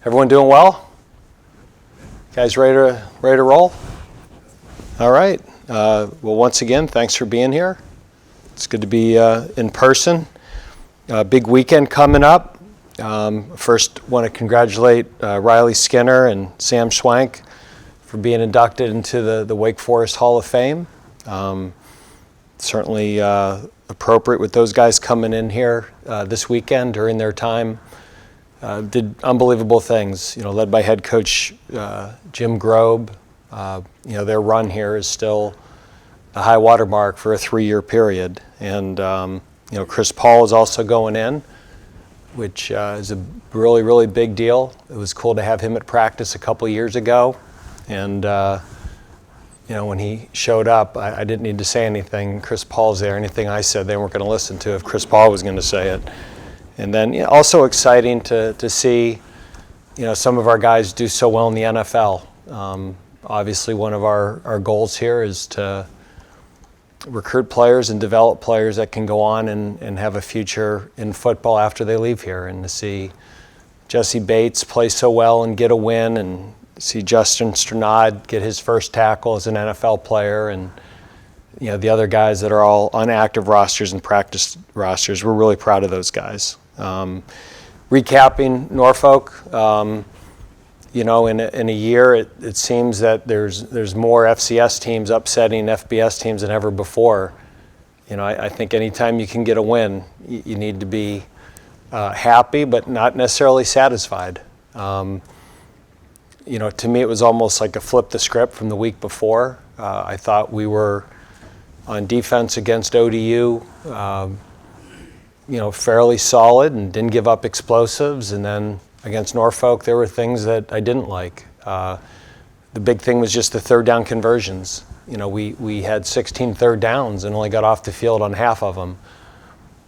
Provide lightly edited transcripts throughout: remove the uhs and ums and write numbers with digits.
Everyone doing well? Guys ready to roll? All right. Well, once again, thanks for being here. It's good to be in person. Big weekend coming up. First, want to congratulate Riley Skinner and Sam Schwank for being inducted into the Wake Forest Hall of Fame. Certainly appropriate with those guys coming in here this weekend during their time. Did unbelievable things, led by head coach Jim Grobe. Their run here is still a high water mark for a 3-year period. And, Chris Paul is also going in, which is a really, really big deal. It was cool to have him at practice a couple years ago. And, when he showed up, I didn't need to say anything. Chris Paul's there. Anything I said, they weren't going to listen to if Chris Paul was going to say it. And then also exciting to see, some of our guys do so well in the NFL. Obviously, one of our goals here is to recruit players and develop players that can go on and have a future in football after they leave here. And to see Jesse Bates play so well and get a win, and see Justin Strnad get his first tackle as an NFL player, and the other guys that are all on active rosters and practice rosters, we're really proud of those guys. Recapping Norfolk, in a year, it seems that there's more FCS teams upsetting FBS teams than ever before. I think anytime you can get a win, you need to be happy, but not necessarily satisfied. To me, it was almost like a flip the script from the week before. I thought we were on defense against ODU, fairly solid and didn't give up explosives. And then against Norfolk, there were things that I didn't like. The big thing was just the third down conversions. We had 16 third downs and only got off the field on half of them.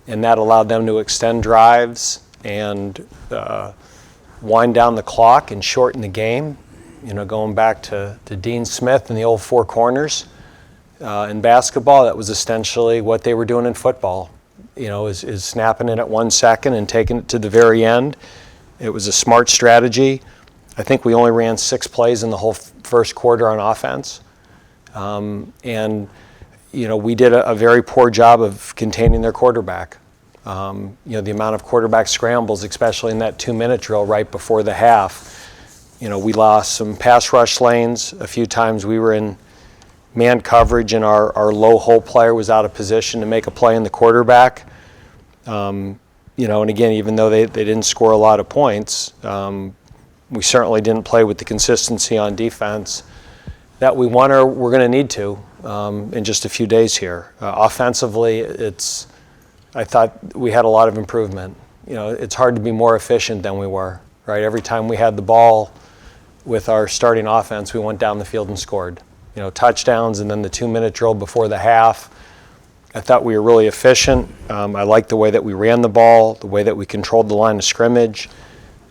And that allowed them to extend drives and wind down the clock and shorten the game. Going back to Dean Smith and the old four corners. In basketball, that was essentially what they were doing in football. Is snapping it at 1 second and taking it to the very end. It was a smart strategy. I think we only ran 6 plays in the whole first quarter on offense. We did a very poor job of containing their quarterback. The amount of quarterback scrambles, especially in that 2-minute drill right before the half. We lost some pass rush lanes. A few times we were in man coverage and our low hole player was out of position to make a play in the quarterback. And again, even though they didn't score a lot of points, we certainly didn't play with the consistency on defense that we want or we're going to need to in just a few days here. Offensively, I thought we had a lot of improvement. It's hard to be more efficient than we were, right? Every time we had the ball with our starting offense, we went down the field and scored. Touchdowns, and then the 2-minute drill before the half. I thought we were really efficient. I liked the way that we ran the ball, the way that we controlled the line of scrimmage.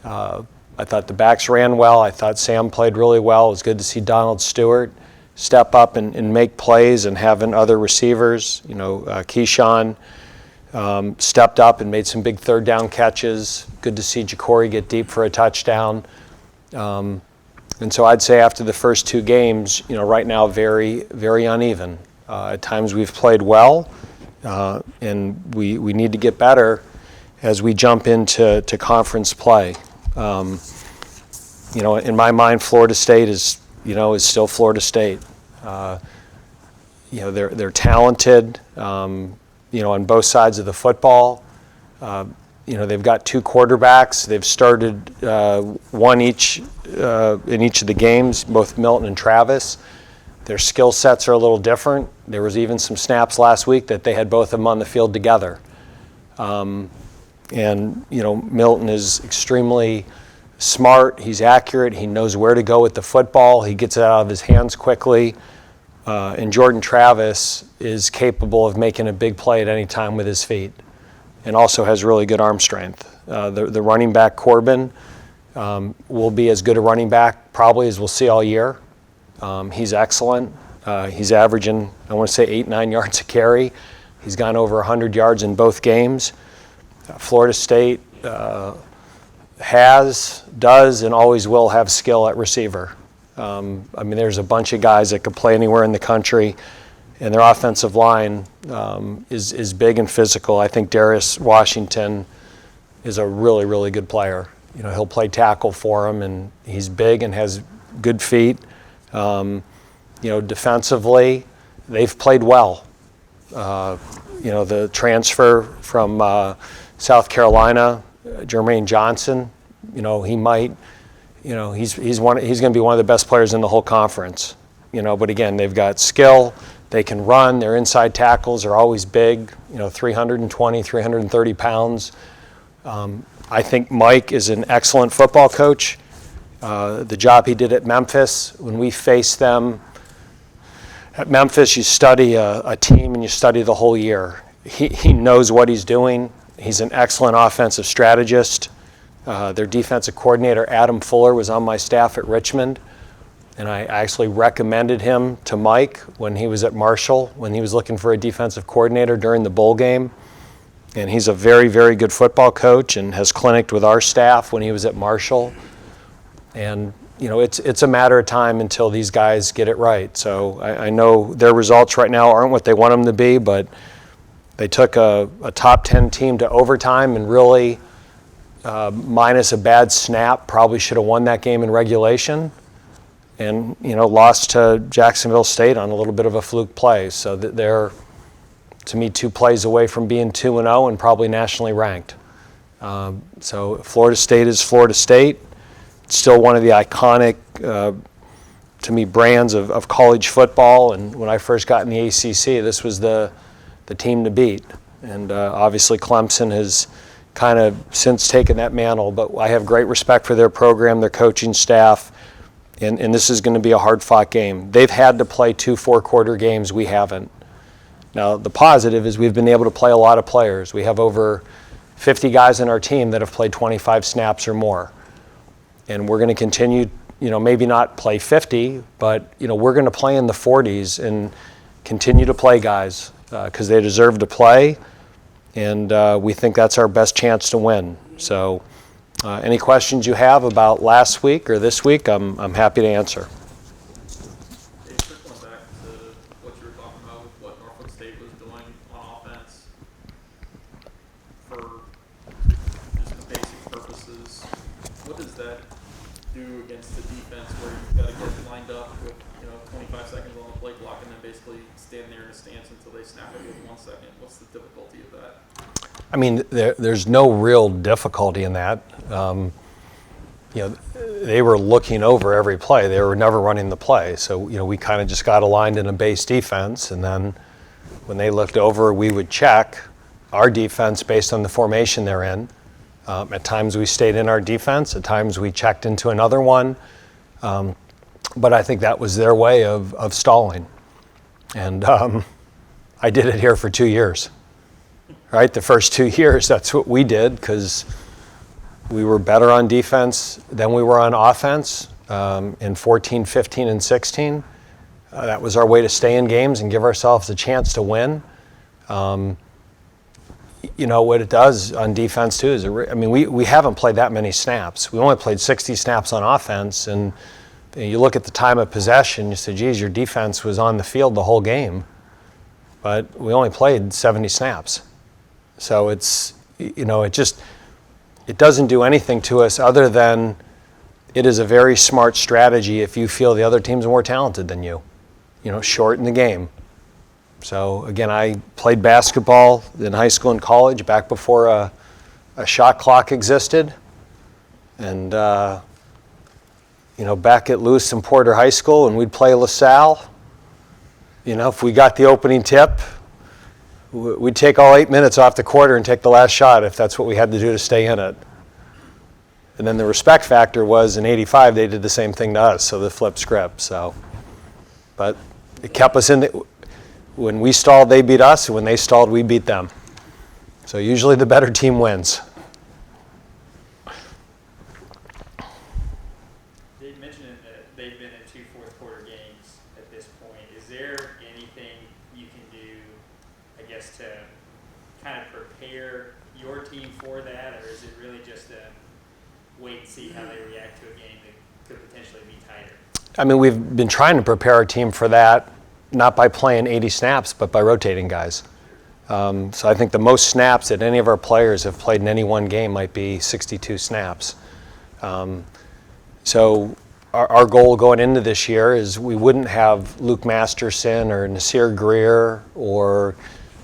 I thought the backs ran well. I thought Sam played really well. It was good to see Donald Stewart step up and make plays, and having other receivers. Keyshawn stepped up and made some big third down catches. Good to see Ja'Cory get deep for a touchdown. And so I'd say after the first 2 games, right now very, very uneven. At times we've played well, and we need to get better as we jump into conference play. In my mind, Florida State is still Florida State. They're talented, on both sides of the football. They've got 2 quarterbacks. They've started one each in each of the games, both Milton and Travis. Their skill sets are a little different. There was even some snaps last week that they had both of them on the field together. Milton is extremely smart. He's accurate. He knows where to go with the football. He gets it out of his hands quickly. And Jordan Travis is capable of making a big play at any time with his feet, and also has really good arm strength. The running back, Corbin, will be as good a running back probably as we'll see all year. He's excellent. He's averaging, I want to say, 8-9 yards a carry. He's gone over 100 yards in both games. Florida State does, and always will have skill at receiver. I mean, there's a bunch of guys that could play anywhere in the country, and their offensive line is big and physical. I think Darius Washington is a really, really good player. You know, he'll play tackle for him, and he's big and has good feet. You know, defensively, they've played well. You know, the transfer from South Carolina, Jermaine Johnson, you know, he might, you know, he's going to be one of the best players in the whole conference. You know, but again, they've got skill. They can run. Their inside tackles are always big, you know, 320, 330 pounds. I think Mike is an excellent football coach. The job he did at Memphis, when we faced them, at Memphis, you study a team and you study the whole year. He knows what he's doing. He's an excellent offensive strategist. Their defensive coordinator, Adam Fuller, was on my staff at Richmond, and I actually recommended him to Mike when he was at Marshall, when he was looking for a defensive coordinator during the bowl game. And he's a very, very good football coach and has clinicked with our staff when he was at Marshall. And you know, it's a matter of time until these guys get it right. So I know their results right now aren't what they want them to be, but they took a top 10 team to overtime and really, minus a bad snap, probably should have won that game in regulation. And, you know, lost to Jacksonville State on a little bit of a fluke play. So they're, to me, 2 plays away from being 2-0 and probably nationally ranked. So Florida State is Florida State. Still one of the iconic, to me, brands of college football. And when I first got in the ACC, this was the team to beat. And obviously Clemson has kind of since taken that mantle. But I have great respect for their program, their coaching staff, and this is going to be a hard-fought game. They've had to play 2 4-quarter games. We haven't. Now, the positive is we've been able to play a lot of players. We have over 50 guys in our team that have played 25 snaps or more. And we're going to continue, you know, maybe not play 50, but, you know, we're going to play in the 40s and continue to play guys because they deserve to play. And we think that's our best chance to win. So any questions you have about last week or this week, I'm happy to answer. Hey, circling back to what you were talking about with what Norfolk State was doing on offense for just the basic purposes, what does that do against the defense where you've got to get lined up with, you know, 25 seconds on the play clock and then basically stand there in a stance until they snap it with 1 second? What's the difficulty of that? I mean, there's no real difficulty in that. You know, they were looking over every play. They were never running the play. So, you know, we kind of just got aligned in a base defense. And then when they looked over, we would check our defense based on the formation they're in. At times we stayed in our defense. At times we checked into another one. But I think that was their way of stalling. And I did it here for 2 years. Right? The first 2 years, that's what we did because we were better on defense than we were on offense in 14, 15, and 16. That was our way to stay in games and give ourselves a chance to win. You know, what it does on defense, too, is, I mean, we haven't played that many snaps. We only played 60 snaps on offense, and you look at the time of possession, you say, geez, your defense was on the field the whole game, but we only played 70 snaps. So it's, you know, it doesn't do anything to us other than it is a very smart strategy if you feel the other team's more talented than you. You know, shorten the game. So again, I played basketball in high school and college back before a shot clock existed. And, you know, back at Lewis and Porter High School, and we'd play LaSalle, you know, if we got the opening tip, we'd take all 8 minutes off the quarter and take the last shot if that's what we had to do to stay in it. And then the respect factor was in '85 they did the same thing to us, so the flip script. So, but it kept us in. When we stalled, they beat us. And when they stalled, we beat them. So usually the better team wins. Dave mentioned that they've been in 2 4-quarter games at this point. Is there anything you can do, I guess, to kind of prepare your team for that, or is it really just wait and see how they react to a game that could potentially be tighter? I mean, we've been trying to prepare our team for that, not by playing 80 snaps, but by rotating guys. So I think the most snaps that any of our players have played in any one game might be 62 snaps. So our goal going into this year is we wouldn't have Luke Masterson or Nasir Greer or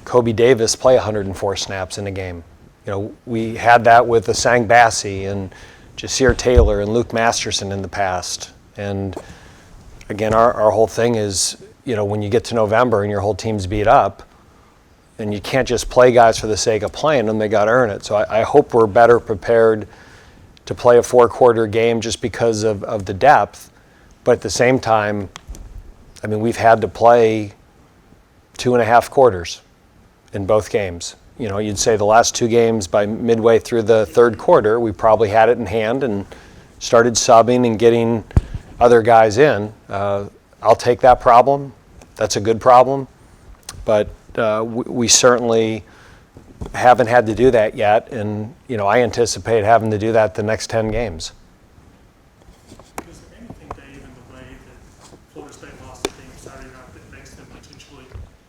Kobe Davis play 104 snaps in a game. You know, we had that with Asang Bassi and Jasir Taylor and Luke Masterson in the past. And again, our whole thing is, you know, when you get to November and your whole team's beat up, and you can't just play guys for the sake of playing them, they got to earn it. So I hope we're better prepared to play a 4-quarter game just because of the depth. But at the same time, I mean, we've had to play 2.5 quarters in both games. You know, you'd say the last 2 games by midway through the 3rd quarter, we probably had it in hand and started subbing and getting other guys in. I'll take that problem. That's a good problem. But we certainly haven't had to do that yet, and you know, I anticipate having to do that the next 10 games. Is there anything, Dave, in the way that Florida State lost the game Saturday night that makes them potentially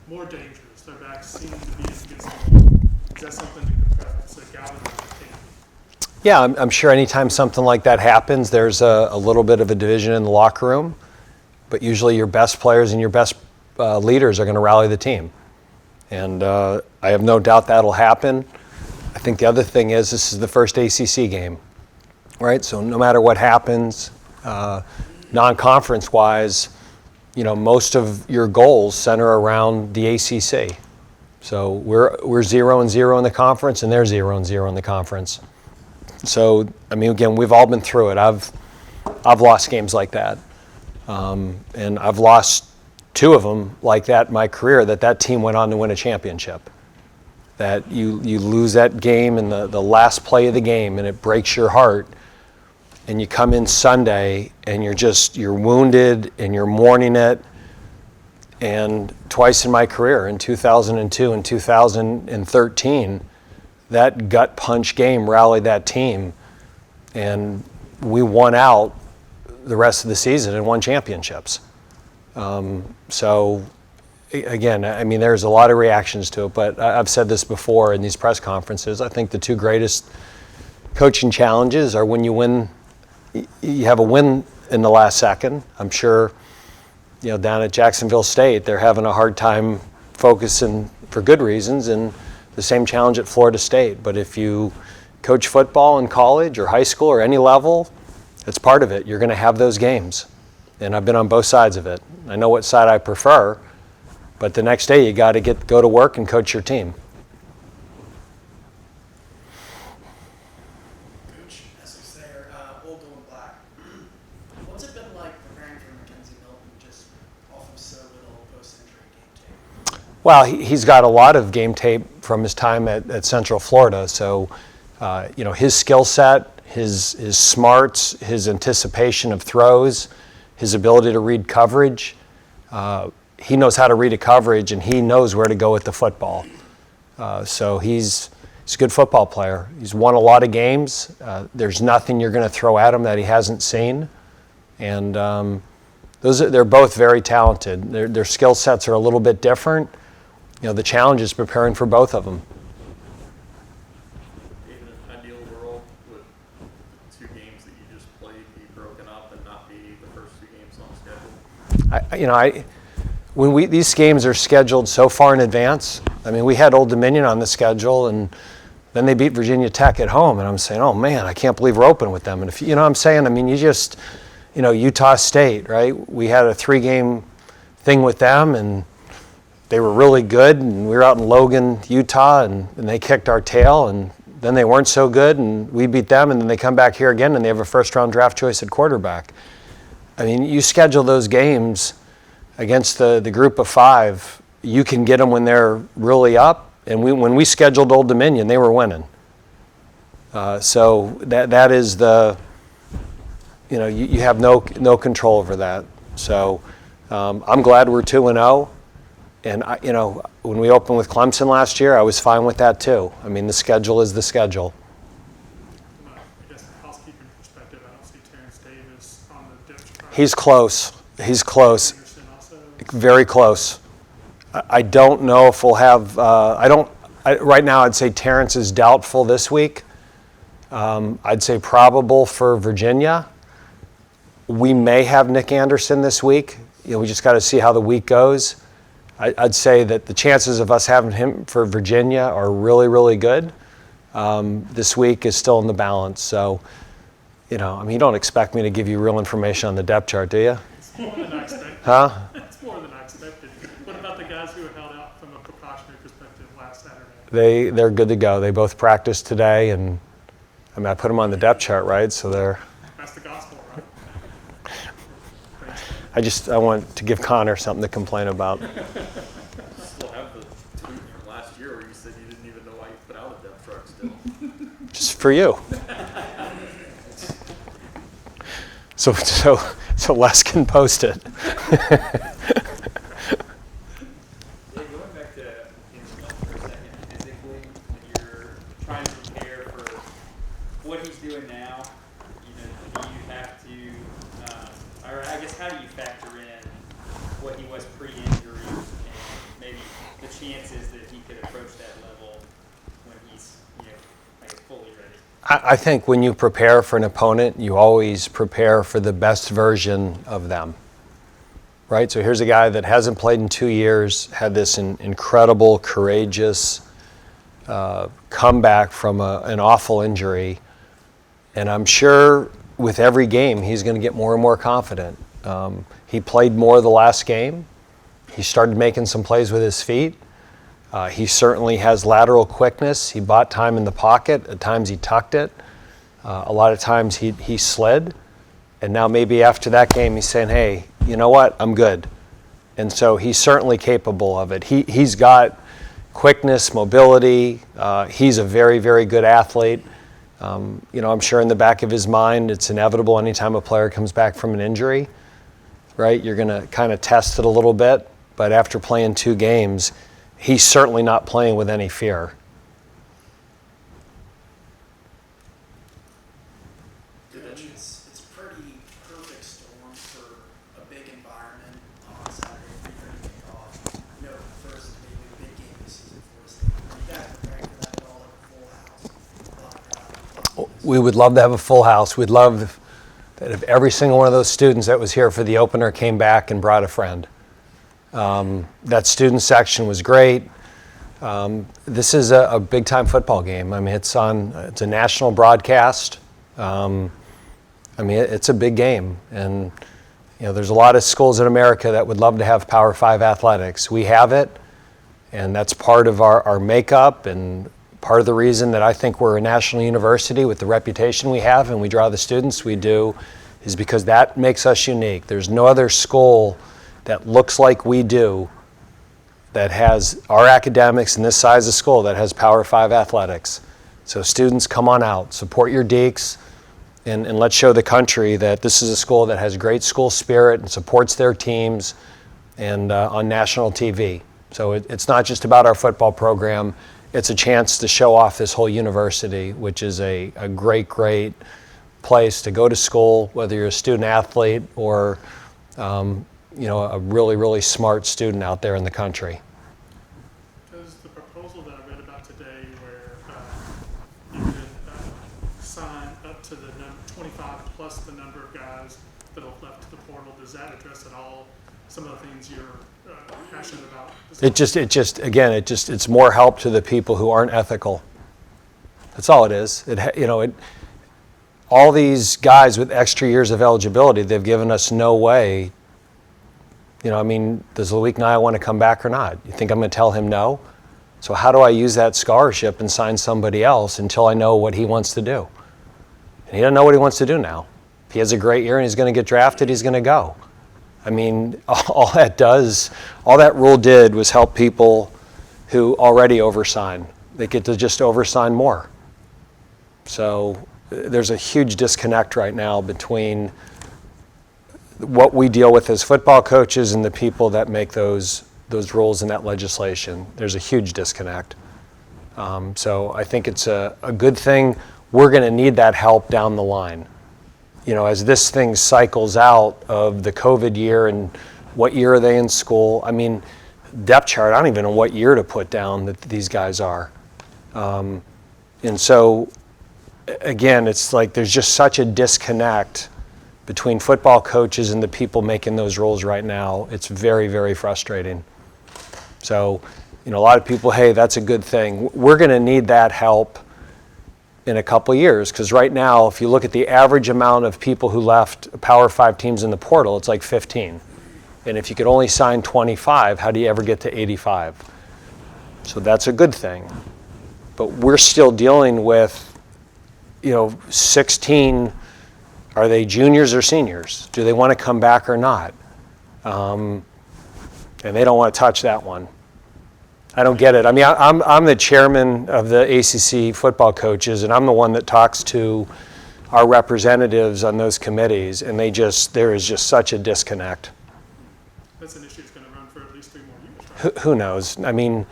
more dangerous? Their backs seem to be against the wall. Is that something to galvanize the team? Yeah, I'm sure anytime something like that happens, there's a little bit of a division in the locker room, but usually your best players and your best leaders are going to rally the team. And I have no doubt that'll happen. I think the other thing is this is the first ACC game, right? So no matter what happens, non-conference wise, you know, most of your goals center around the ACC. So we're 0-0 in the conference, and they're 0-0 in the conference. So I mean, again, we've all been through it. I've lost games like that, and I've lost 2 of them like that in my career, that team went on to win a championship. That you lose that game in the last play of the game and it breaks your heart, and you come in Sunday and you're wounded and you're mourning it. And twice in my career, in 2002 and 2013, that gut punch game rallied that team, and we won out the rest of the season and won championships. So again, I mean, there's a lot of reactions to it, but I've said this before in these press conferences. I think the 2 greatest coaching challenges are when you have a win in the last second. I'm sure, you know, down at Jacksonville State, they're having a hard time focusing for good reasons, and the same challenge at Florida State. But if you coach football in college or high school or any level, it's part of it. You're going to have those games. And I've been on both sides of it. I know what side I prefer, but the next day you got to go to work and coach your team. Coach, Essex there, old and black. What's it been like preparing for Mackenzie Milton just off of so little post-injury game tape? Well, he's got a lot of game tape from his time at Central Florida. So, you know, his skill set, his smarts, his anticipation of throws, his ability to read coverage. He knows how to read a coverage, and he knows where to go with the football. So he's a good football player. He's won a lot of games. There's nothing you're going to throw at him that he hasn't seen. And they're both very talented. Their skill sets are a little bit different. You know, the challenge is preparing for both of them. Even in an ideal world, would the 2 games that you just played be broken up and not be the first 2 games on schedule? When these games are scheduled so far in advance, I mean, we had Old Dominion on the schedule, and then they beat Virginia Tech at home, and I'm saying, oh man, I can't believe we're open with them. And if you know what I'm saying, I mean, Utah State, right? We had a 3-game thing with them, and they were really good, and we were out in Logan, Utah, and they kicked our tail, and then they weren't so good, and we beat them, and then they come back here again, and they have a first-round draft choice at quarterback. I mean, you schedule those games against the group of 5, you can get them when they're really up, and when we scheduled Old Dominion, they were winning. So that is you have no control over that. So I'm glad we're 2-0. And when we opened with Clemson last year, I was fine with that too. I mean, the schedule is the schedule. I guess housekeeping on the depth chart? He's close. He's close. Anderson also? Very close. I don't know if we'll have, right now I'd say Terrence is doubtful this week. I'd say probable for Virginia. We may have Nick Anderson this week. We just got to see how the week goes. I'd say that the chances of us having him for Virginia are really, really good. This week is still in the balance. So, you don't expect me to give you real information on the depth chart, do you? It's more than I expected. Huh? It's more than I expected. What about the guys who were held out from a precautionary perspective last Saturday? They're good to go. They both practiced today, and I put them on the depth chart, right? So That's the gospel, right? I want to give Connor something to complain about. Still have the tweet from last year where you said you didn't even know why you put out a depth chart still. Just for you. So Les can post it. Yeah, going back to Henry for a second, physically, when you're trying to prepare for what he's doing now, do you have to, or I guess how do you factor in what he was pre-injury and maybe the chances that he could approach that level when he's, I guess, fully ready? I think when you prepare for an opponent, you always prepare for the best version of them, right? So here's a guy that hasn't played in 2 years, had this incredible, courageous comeback from an awful injury, and I'm sure with every game he's going to get more and more confident. He played more the last game. He started making some plays with his feet. He certainly has lateral quickness. He bought time in the pocket. At times he tucked it. A lot of times he slid. And now maybe after that game he's saying, hey, you know what? I'm good. And so he's certainly capable of it. He's got quickness, mobility. He's a very, very good athlete. I'm sure in the back of his mind it's inevitable anytime a player comes back from an injury, right? You're going to kind of test it a little bit. But after playing 2 games, he's certainly not playing with any fear. It's pretty perfect storm for a big environment on Saturday for kickoff. First maybe a big game this season for us. Are you guys preparing for that at all, like a full house? We would love to have a full house. We'd love that if every single one of those students that was here for the opener came back and brought a friend. That student section was great. This is a big-time football game. It's a national broadcast. It's a big game. And, there's a lot of schools in America that would love to have Power 5 athletics. We have it, and that's part of our makeup and part of the reason that I think we're a national university with the reputation we have and we draw the students we do is because that makes us unique. There's no other school that looks like we do, that has our academics in this size of school, that has Power 5 athletics. So students, come on out, support your Deacs, and let's show the country that this is a school that has great school spirit and supports their teams and on national TV. So it's not just about our football program, it's a chance to show off this whole university, which is a great, great place to go to school, whether you're a student athlete or a really, really smart student out there in the country. Does the proposal that I read about today where you could sign up to the 25 plus the number of guys that have left the portal, does that address at all some of the things you're passionate about? It's more help to the people who aren't ethical. That's all it is. All these guys with extra years of eligibility, they've given us no way. Does Loic Naya want to come back or not? You think I'm going to tell him no? So how do I use that scholarship and sign somebody else until I know what he wants to do? And he doesn't know what he wants to do now. If he has a great year and he's going to get drafted, he's going to go. All that rule did was help people who already oversign. They get to just oversign more. So there's a huge disconnect right now between what we deal with as football coaches and the people that make those rules and that legislation. There's a huge disconnect. So I think it's a good thing. We're going to need that help down the line. as this thing cycles out of the COVID year and what year are they in school? I mean, depth chart, I don't even know what year to put down that these guys are. And so, again, it's like there's just such a disconnect between football coaches and the people making those rules right now. It's very, very frustrating. So, a lot of people, hey, that's a good thing. We're going to need that help in a couple years, because right now, if you look at the average amount of people who left Power 5 teams in the portal, it's like 15. And if you could only sign 25, how do you ever get to 85? So that's a good thing. But we're still dealing with, 16, are they juniors or seniors? Do they want to come back or not? And they don't want to touch that one. I don't get it. I mean, I'm the chairman of the ACC football coaches, and I'm the one that talks to our representatives on those committees, and there is just such a disconnect. That's an issue that's going to run for at least 3 more years, right? Who knows? I mean,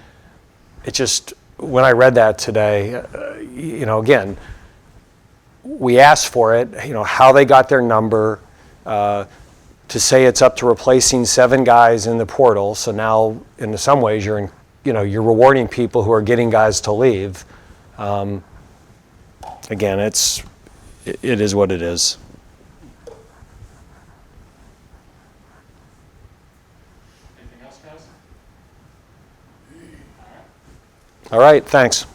it just, when I read that today, again, we asked for it, how they got their number, to say it's up to replacing 7 guys in the portal. So now, in some ways, you're rewarding people who are getting guys to leave. Again, it is what it is. Anything else, guys? All right, thanks.